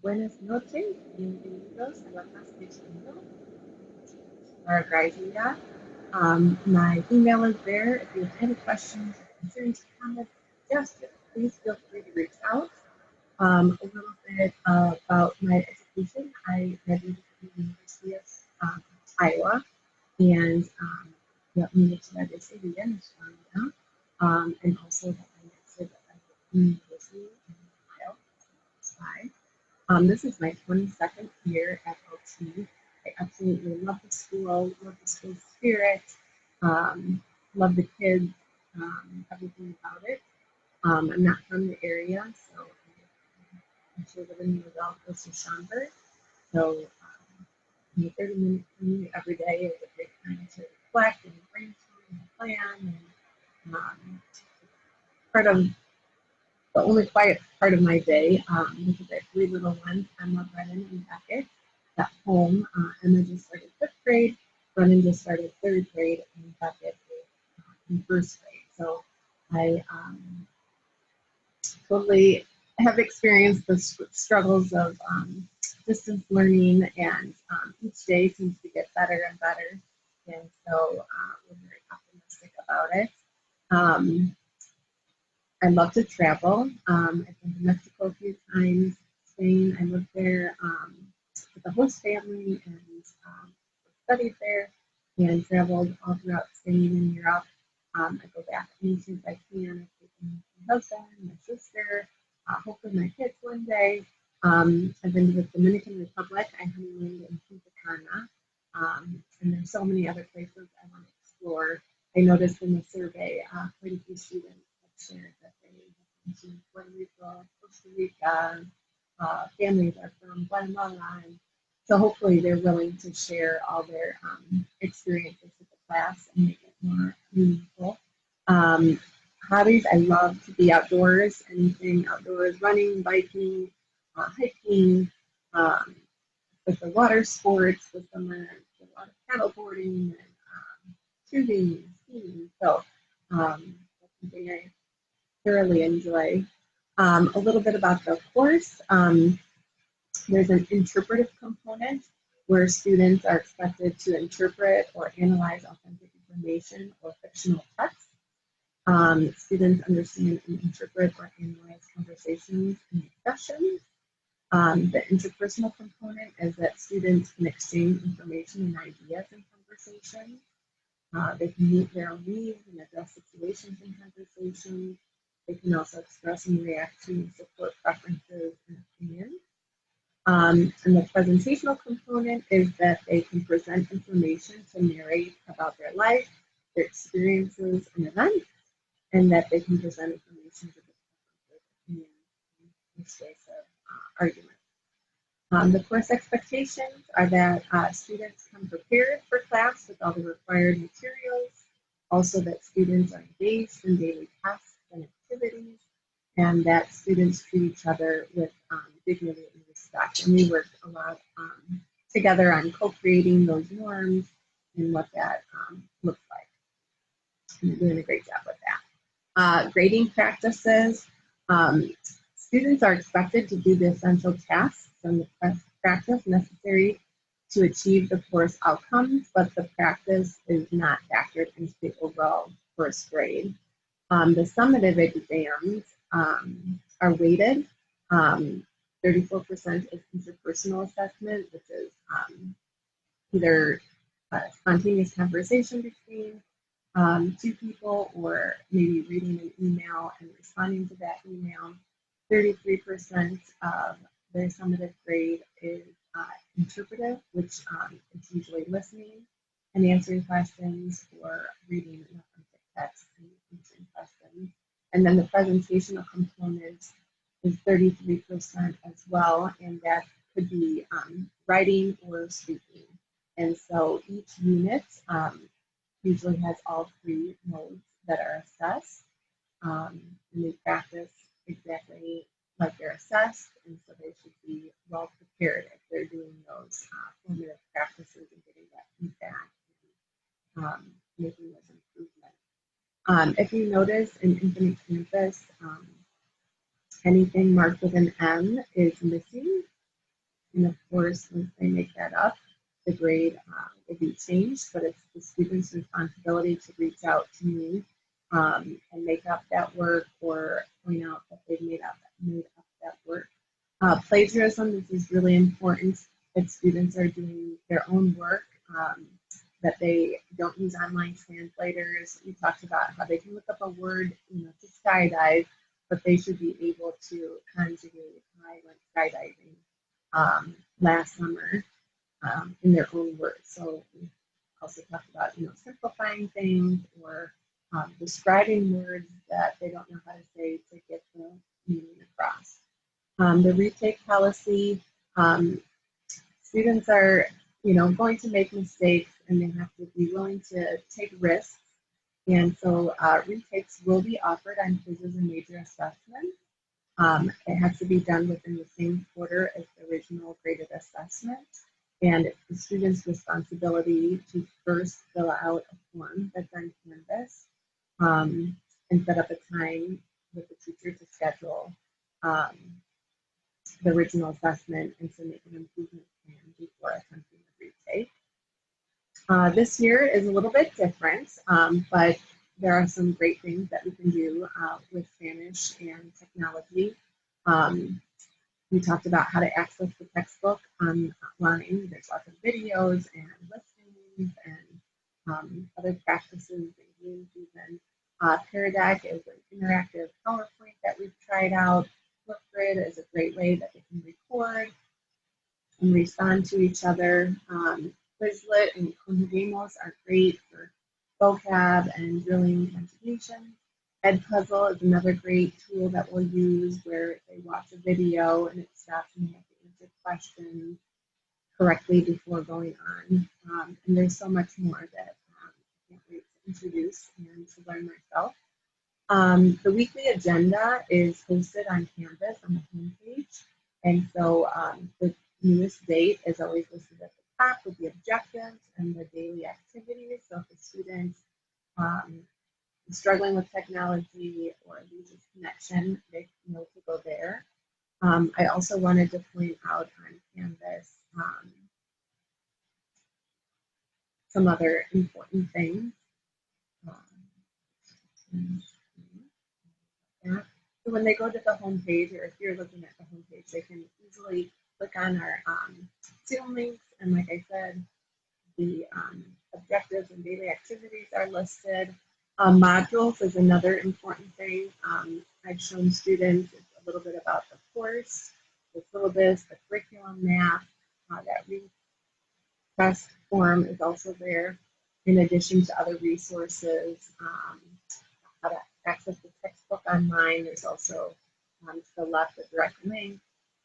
Buenas noches, bienvenidos a la clase de español para Gruizenga. My email is there. If you have any questions, concerns, comments, suggestions, please feel free to reach out. A little bit about my education. I graduated from the University of Iowa and Universidad de Sevilla in España, and also that I mastered at the University in Ohio. This is my 22nd year at LT. I absolutely love the school spirit, love the kids, everything about it. I'm not from the area, so I'm sure live in the Gulf Coast of Schaumburg. So, 30-minute commute every day is a great time to reflect and brainstorm and plan. And part of the only quiet part of my day, because I have three little ones, Emma, Brennan, and Beckett, at home. Emma just started fifth grade, Brennan just started third grade, and Beckett is in first grade. So I totally have experienced the struggles of distance learning, and each day seems to get better and better. And so we're very optimistic about it. I love to travel. I've been to Mexico a few times, Spain. I lived there with a host family and studied there and traveled all throughout Spain and Europe. I go back as soon as I can. I've taken my husband, my sister, hopefully my kids one day. I've been to the Dominican Republic. I honeymooned in Punta Cana. And there's so many other places I want to explore. I noticed in the survey, quite a few students have shared that they have been to Puerto Rico, Costa Rica, families are from Guatemala, and so hopefully they're willing to share all their experiences with the class and make it more meaningful. Hobbies, I love to be outdoors, anything outdoors, running, biking, hiking, with the water sports, the summer, a lot of paddle boarding and tubing, skiing. So that's something I thoroughly enjoy. A little bit about the course. There's an interpretive component where students are expected to interpret or analyze authentic information or fictional text. Students understand and interpret or analyze conversations and discussions. The interpersonal component is that students can exchange information and ideas in conversations. They can meet their own needs and address situations in conversations. They can also express and react to and support preferences and opinions. And the presentational component is that they can present information to narrate about their life, their experiences and events, and that they can present information to the opinions and persuasive arguments. The course expectations are that students come prepared for class with all the required materials, also that students are engaged in daily tasks and activities, and that students treat each other with dignity and respect. And we worked a lot together on co-creating those norms and what that looks like. And they're doing a great job with that. Grading practices. Students are expected to do the essential tasks and the practice necessary to achieve the course outcomes, but the practice is not factored into the overall course grade. The summative exams are weighted. 34% is interpersonal assessment, which is either a spontaneous conversation between two people or maybe reading an email and responding to that email. 33% of their summative grade is interpretive, which is usually listening and answering questions or reading an authentic text and answering questions. And then the presentational component is 33% as well, and that could be writing or speaking. And so each unit usually has all three modes that are assessed, and they practice exactly like they're assessed, and so they should be well prepared if they're doing those formative practices and getting that feedback and making those improvements. If you notice in Infinite Campus, anything marked with an M is missing. And of course, once they make that up, the grade will be changed, but it's the student's responsibility to reach out to me and make up that work or point out that they've made up that work. Plagiarism, this is really important, that students are doing their own work, that they don't use online translators. We talked about how they can look up a word, to skydive, but they should be able to conjugate. I went skydiving last summer in their own words. So we also talked about, simplifying things or describing words that they don't know how to say to get the meaning across. The retake policy, students are, going to make mistakes and they have to be willing to take risks. And so retakes will be offered on quizzes and major assessments. It has to be done within the same quarter as the original graded assessment. And it's the student's responsibility to first fill out a form that's on Canvas and set up a time with the teacher to schedule the original assessment and to make an improvement plan before attempting the retake. This year is a little bit different, but there are some great things that we can do with Spanish and technology. We talked about how to access the textbook online. There's lots of videos and listings and other practices and games even. Paradeck is an interactive PowerPoint that we've tried out. Flipgrid is a great way that they can record and respond to each other. Quizlet and Conjugamos are great for vocab and drilling conjugation. Edpuzzle is another great tool that we'll use where they watch a video and it stops and you have to answer questions correctly before going on. And there's so much more that I can't wait to introduce and to learn myself. The weekly agenda is posted on Canvas on the homepage. And so the newest date is always listed at the top with the objectives and the daily activities. So if a student is struggling with technology or loses connection, they know to go there. I also wanted to point out on Canvas some other important things. So when they go to the home page, or if you're looking at the home page, they can easily click on our Zoom links. And like I said, the objectives and daily activities are listed. Modules is another important thing. I've shown students a little bit about the course, the syllabus, the curriculum map. That request form is also there, in addition to other resources. How to access the textbook online. There's also to the left a direct link.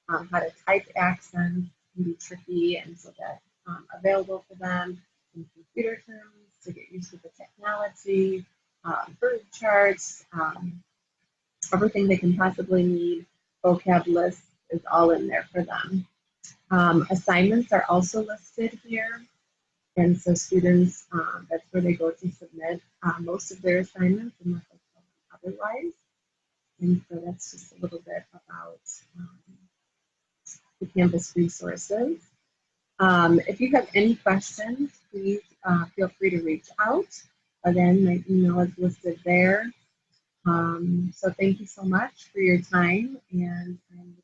How to type accents can be tricky, and so that's available for them in computer terms to get used to the technology, bird charts, everything they can possibly need. Vocab lists is all in there for them. Assignments are also listed here. And so students, that's where they go to submit most of their assignments unless they tell them otherwise. And so that's just a little bit about the Canvas resources. If you have any questions, please feel free to reach out. Again, my email is listed there. So thank you so much for your time, and I'm